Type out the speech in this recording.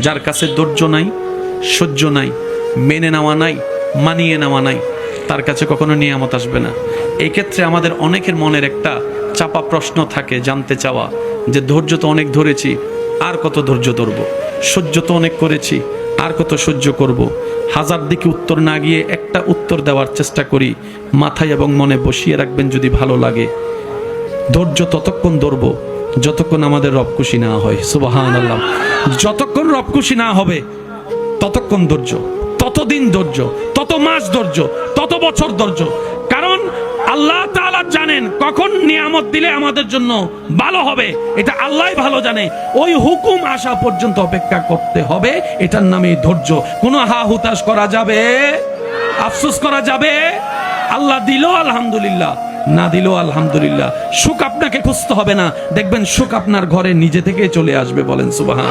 যার কাছে ধৈর্য নাই, সহ্য নাই, মেনে নেওয়া নাই, মানিয়ে নেওয়া নাই, তার কাছে কখনো নিয়ামত আসবে না। এই ক্ষেত্রে আমাদের অনেকের মনের একটা চাপা প্রশ্ন থাকে, জানতে চাওয়া যে ধৈর্য তো অনেক ধরেছি, আর কত ধৈর্য ধরবো, সহ্য তো অনেক করেছি, আর কত সহ্য করব। হাজার দিকে উত্তর না গিয়ে একটা উত্তর দেওয়ার চেষ্টা করি, মাথায় এবং মনে বসিয়ে রাখবেন যদি ভালো লাগে। ধৈর্য ততক্ষণ ধরবো যতক্ষণ আমাদের রব খুশি না হয়। সুবহানাল্লাহ। যতক্ষণ রব খুশি না হবে ততক্ষণ ধৈর্য, ততদিন ধৈর্য, তত মাস ধৈর্য, তত বছর ধৈর্য। কারণ আল্লাহ তাআলা জানেন কখন নিয়ামত দিলে আমাদের জন্য ভালো হবে, এটা আল্লাহই ভালো জানে। ওই হুকুম আসা পর্যন্ত অপেক্ষা করতে হবে, এটার নামই ধৈর্য। কোনো হা হুতাশ করা যাবে, আফসোস করা যাবে? আল্লাহ দিল আলহামদুলিল্লাহ, না দিল আলহামদুলিল্লাহ। সুখ আপনাকে খুঁজতে হবে না, দেখবেন সুখ আপনার ঘরে নিজে থেকেই চলে আসবে। বলেন সুবহান।